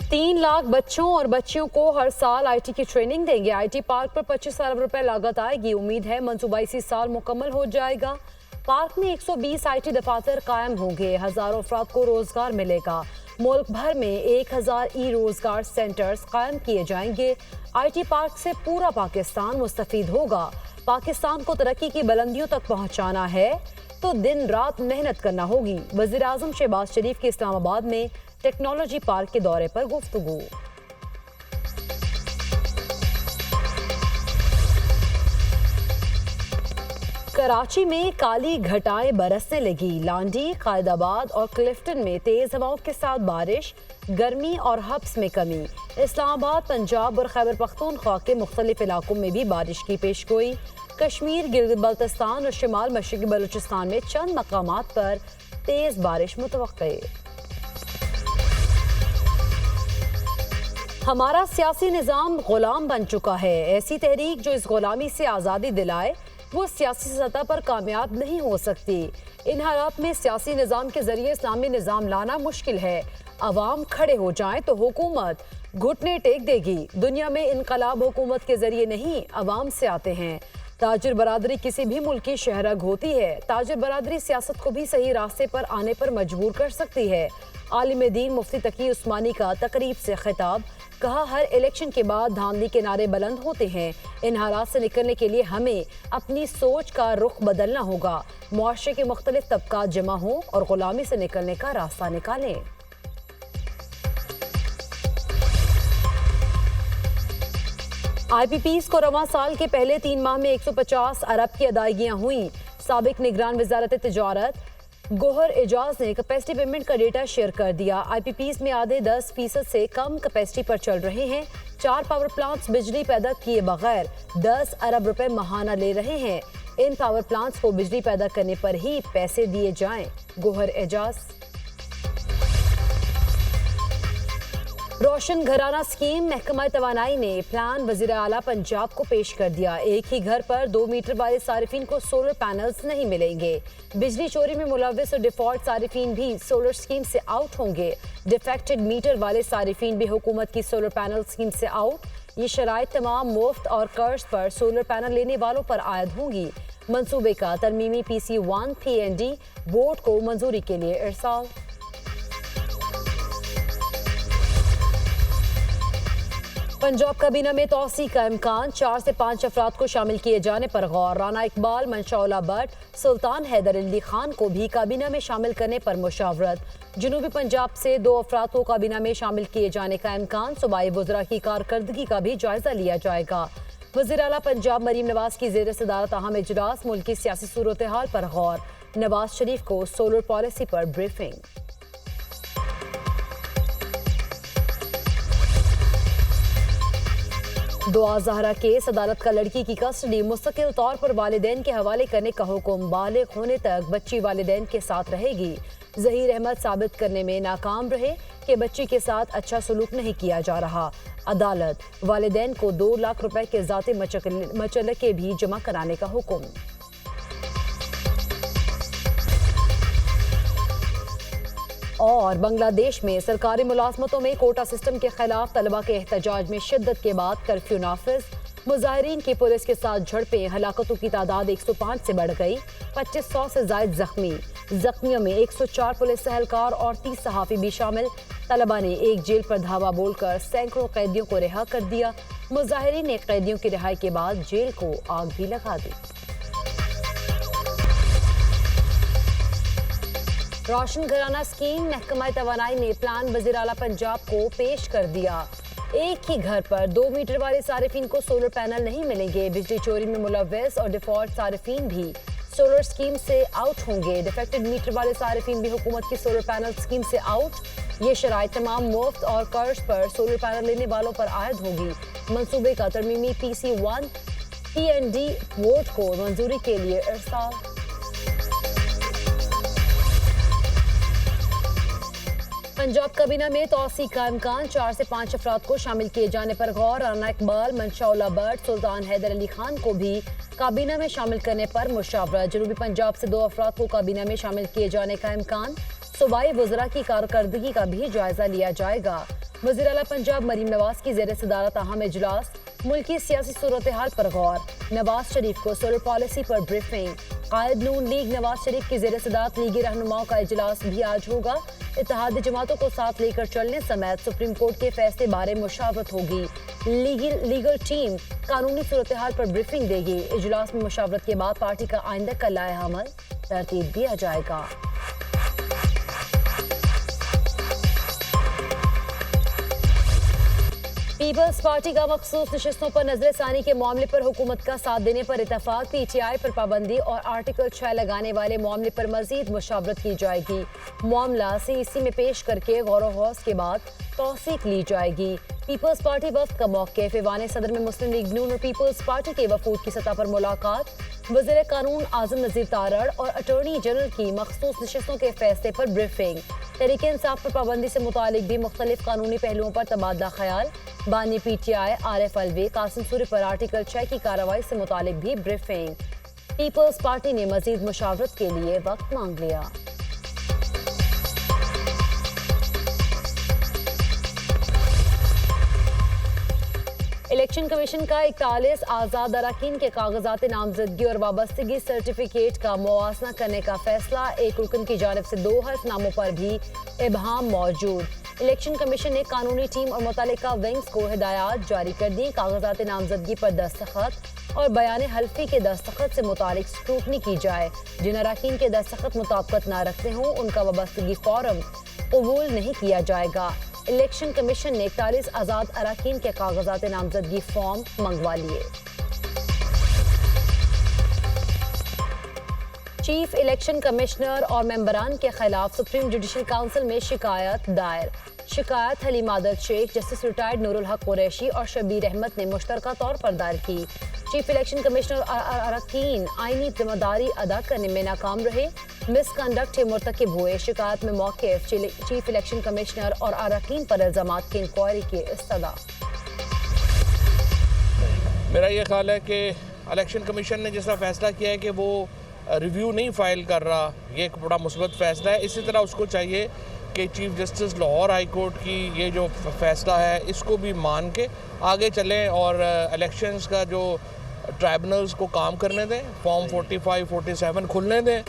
3 लाख बच्चों और बच्चियों को हर साल आईटी की ट्रेनिंग देंगे। आईटी पार्क पर 25 अरब रुपए लागत आएगी। उम्मीद है मंसूबा इसी साल मुकम्मल हो जाएगा। पार्क में 120 आईटी दफातर कायम होंगे। हजारों अफराद को रोजगार मिलेगा। मुल्क भर में 1000 ई रोजगार सेंटर्स कायम किए जाएंगे। आईटी पार्क से पूरा पाकिस्तान मुस्तफीद होगा। पाकिस्तान को तरक्की की बुलंदियों तक पहुंचाना है तो दिन रात मेहनत करना होगी। वजीर आजम शहबाज शरीफ के इस्लामाबाद में टेक्नोलॉजी पार्क के दौरे पर गुफ्तगू। कराची में काली घटाएं बरसने लगी। लांडी, कायदाबाद और क्लिफ्टन में तेज हवाओं के साथ बारिश, गर्मी और हब्स में कमी। इस्लामाबाद, पंजाब और खैबर पख्तूनख्वा के मुख्तलिफ इलाकों में भी बारिश की पेशगोई। कश्मीर, गिलगित बल्तिस्तान और शिमाल मशरक़ी बलूचिस्तान में चंद मकामात पर तेज बारिश मुतवक्के। हमारा सियासी निज़ाम गुलाम बन चुका है। ऐसी तहरीक जो इस गुलामी से आज़ादी दिलाए वो सियासी सतह पर कामयाब नहीं हो सकती। इन हालात में सियासी निज़ाम के जरिए इस्लामी निज़ाम लाना मुश्किल है। अवाम खड़े हो जाएं तो हुकूमत घुटने टेक देगी। दुनिया में इनकलाब हुकूमत के जरिए नहीं, अवाम से आते हैं। ताजिर बरादरी किसी भी मुल्क की शहरग होती है। ताजिर बरादरी सियासत को भी सही रास्ते पर आने पर मजबूर कर सकती है। आलिम दीन मुफ्ती तकी उस्मानी का तकरीब से खिताब। कहा, हर इलेक्शन के बाद धांधली के नारे बुलंद होते हैं। इन हालात से निकलने के लिए हमें अपनी सोच का रुख बदलना होगा। मुआशरे के मुख्तलिफ तबकात जमा हों और गुलामी से निकलने का रास्ता निकालें। IPPs को रवां साल के पहले 3 माह में 150 अरब की अदायगियां हुई। साबिक निगरान वजारत तिजारत गोहर एजाज ने कैपेसिटी पेमेंट का डेटा शेयर कर दिया। IPPs में आधे 10% से कम कैपेसिटी पर चल रहे हैं। 4 पावर प्लांट्स बिजली पैदा किए बगैर 10 अरब रुपए माहाना ले रहे हैं। इन पावर प्लांट्स को बिजली पैदा करने पर ही पैसे दिए जाएं। गोहर एजाज। रोशन घराना स्कीम महकमा तवानाई ने प्लान वजीर आला पंजाब को पेश कर दिया। एक ही घर पर 2 मीटर वाले सारिफीन को सोलर पैनल्स नहीं मिलेंगे। बिजली चोरी में मुलव्विस और डिफॉल्ट सारिफीन भी सोलर स्कीम से आउट होंगे। डिफेक्टेड मीटर वाले सारिफीन भी हुकूमत की सोलर पैनल स्कीम से आउट। ये शराइत तमाम मुफ्त और कर्ज पर सोलर पैनल लेने वालों पर आयद होंगी। मंसूबे का तरमीमी PC1 PND बोर्ड को मंजूरी के लिए इरसाल। पंजाब काबीना में तौसी का इम्कान। 4 से 5 अफराद को शामिल किए जाने पर गौर। राना इकबाल, मंशौला भट्ट, सुल्तान हैदर अली खान को भी काबीना में शामिल करने पर मुशावरत। जनूबी पंजाब से 2 अफराद को काबीना में शामिल किए जाने का इम्कान। सूबाई वज़रा की कारकर्दगी का भी जायजा लिया जाएगा। वज़ीर आला पंजाब मरीम नवाज की ज़ेर सदारत अहम इजलास। मुल्क की सियासी सूरत हाल पर गौर। नवाज शरीफ को सोलर पॉलिसी पर ब्रीफिंग। दुआ ज़हरा केस। अदालत का लड़की की कस्टडी मुस्तकिल तौर पर वालिदैन के हवाले करने का हुक्म। बालिग होने तक बच्ची वालिदैन के साथ रहेगी। ज़हीर अहमद साबित करने में नाकाम रहे कि बच्ची के साथ अच्छा सलूक नहीं किया जा रहा। अदालत वालिदैन को 2 लाख रुपए के ज़ाती मचलके भी जमा कराने का हुक्म। और बांग्लादेश में सरकारी मुलाजमतों में कोटा सिस्टम के खिलाफ तलबा के एहतजाज में शिद्दत के बाद कर्फ्यू नाफिज। मुजाहिरीन की पुलिस के साथ झड़पें। हलाकतों की तादाद 105 से बढ़ गई। 2500 से जायद जख्मी। जख्मियों में 104 पुलिस एहलकार और 30 सहाफ़ी भी शामिल। तलबा ने एक जेल पर धावा बोलकर सैकड़ों कैदियों को रिहा कर दिया। मुजाहिरीन ने कैदियों की रिहाई के बाद जेल को आग भी लगा दी। रोशन घराना स्कीम। महकमा तवानाई ने प्लान वज़ीर आला पंजाब को पेश कर दिया। एक ही घर पर 2 मीटर वाले सारिफीन को सोलर पैनल नहीं मिलेंगे। बिजली चोरी में मुलव्विस और डिफॉल्ट सारिफीन भी सोलर स्कीम से आउट होंगे। डिफेक्टेड मीटर वाले सारिफीन भी हुकूमत की सोलर पैनल स्कीम से आउट। ये शराइत तमाम मुफ्त और कर्ज पर सोलर पैनल लेने वालों पर आयद होगी। मंसूबे का तरमीमी PC1 PND बोर्ड को मंजूरी के लिए इरसाल। पंजाब काबीना में तौसी का इम्कान। 4 से 5 अफराद को शामिल किए जाने पर गौर। राना इकबाल, मंशौला भट्ट, सुल्तान हैदर अली खान को भी काबीना में शामिल करने पर मुशावरत। जनूबी पंजाब से 2 अफराद को काबीना में शामिल किए जाने का इम्कान। सूबाई वज़रा की कारकर्दगी का भी जायजा लिया जाएगा। وزیر اعلیٰ پنجاب مریم نواز کی زیر صدارت اہم اجلاس، ملکی سیاسی صورتحال پر غور، نواز شریف کو سولر پالیسی پر بریفنگ۔ قائد نون لیگ نواز شریف کی زیر صدارت لیگی رہنماؤں کا اجلاس بھی آج ہوگا۔ اتحادی جماعتوں کو ساتھ لے کر چلنے سمیت سپریم کورٹ کے فیصلے بارے مشاورت ہوگی۔ لیگل ٹیم قانونی صورتحال پر بریفنگ دے گی۔ اجلاس میں مشاورت کے بعد پارٹی کا آئندہ کا لائحہ عمل ترتیب دیا جائے گا۔ پیپلز پارٹی کا مخصوص نشستوں پر نظر ثانی کے معاملے پر حکومت کا ساتھ دینے پر اتفاق، پی ٹی آئی پر پابندی اور آرٹیکل 6 لگانے والے معاملے پر مزید مشاورت کی جائے گی۔ معاملہ سی ای سی میں پیش کر کے غور و خوض کے بعد توثیق لی جائے گی۔ پیپلز پارٹی وفد کا موقف، ایوان صدر میں مسلم لیگ نون اور پیپلز پارٹی کے وفود کی سطح پر ملاقات، وزیر قانون اعظم نذیر تارڑ اور اٹارنی جنرل کی مخصوص نشستوں کے فیصلے پر بریفنگ۔ تحریک انصاف پر پابندی سے متعلق بھی مختلف قانونی پہلوؤں پر تبادلہ خیال، بانی P T I Arif الوی Qasim sorry per article 6 کی کارروائی سے متعلق بھی بریفنگ۔ پیپلز پارٹی نے مزید مشاورت کے لیے وقت مانگ لیا۔ الیکشن کمیشن کا 41 آزاد اراکین کے کاغذات نامزدگی اور وابستگی سرٹیفکیٹ کا موازنہ کرنے کا فیصلہ، ایک رکن کی جانب سے 2 حلف ناموں پر بھی ابہام موجود۔ الیکشن کمیشن نے قانونی ٹیم اور متعلقہ ونگز کو ہدایات جاری کر دی، کاغذات نامزدگی پر دستخط اور بیان حلفی کے دستخط سے متعلق اسکروٹنی کی جائے۔ جن اراکین کے دستخط مطابقت نہ رکھتے ہوں ان کا وابستگی فارم قبول نہیں کیا جائے گا۔ الیکشن کمیشن نے 41 آزاد اراکین کے کاغذات نامزدگی فارم منگوا لیے۔ چیف الیکشن کمشنر اور ممبران کے خلاف سپریم جوڈیشل کونسل میں شکایت دائر۔ شکایت حلیم عادل شیخ، جسٹس ریٹائرڈ نور الحق قریشی اور شبیر احمد نے مشترکہ طور پر دائر کی۔ چیف الیکشن کمشنر اور اراکین آئینی ذمہ داری ادا کرنے میں ناکام رہے، مس کنڈکٹ مرتکب ہوئے۔ شکایت میں موقف چیف الیکشن کمشنر اور اراکین پر الزامات کی انکوائری کی استدعا۔ میرا یہ خیال ہے کہ الیکشن کمیشن نے جس طرح فیصلہ کیا ہے کہ وہ ریویو نہیں فائل کر رہا، یہ ایک بڑا مثبت فیصلہ ہے۔ اسی طرح اس کو چاہیے کہ chief justice Lahore high court کی یہ جو فیصلہ ہے اس کو بھی مان کے آگے چلیں اور الیکشنز کا جو ٹرائبونلز کو کام کرنے دیں، فارم 45 47 کھلنے دیں۔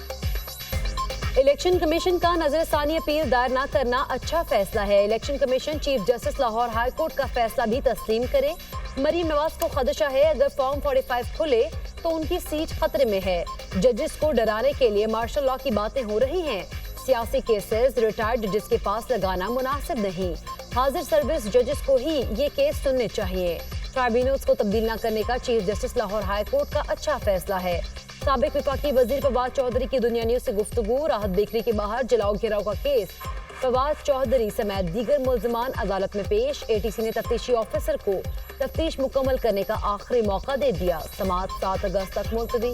الیکشن کمیشن کا نظر ثانی اپیل دائر نہ کرنا اچھا فیصلہ ہے۔ Election commission chief justice Lahore high court کا فیصلہ بھی تسلیم کرے۔ مریم نواز کو خدشہ ہے اگر فارم 45 کھلے تو ان کی سیٹ خطرے میں ہے۔ ججز کو ڈرانے کے لیے مارشل لا کی باتیں ہو رہی ہیں۔ سیاسی کیسز ریٹائرڈ ججز کے پاس لگانا مناسب نہیں۔ حاضر سروس ججز کو ہی یہ کیس سننے چاہیے۔ ٹرائبونلز کو تبدیل نہ کرنے کا chief justice Lahore high court کا اچھا فیصلہ ہے۔ سابق وفاقی وزیر فواد چودھری کی دنیا نیوز سے گفتگو، راحت بیکری کے باہر جلاؤ گھیراؤ کا کیس، فواد چودھری سمیت دیگر ملزمان عدالت میں پیش، اے ٹی سی نے تفتیشی آفیسر کو تفتیش مکمل کرنے کا آخری موقع دے دیا، سماعت 7 اگست تک ملتوی۔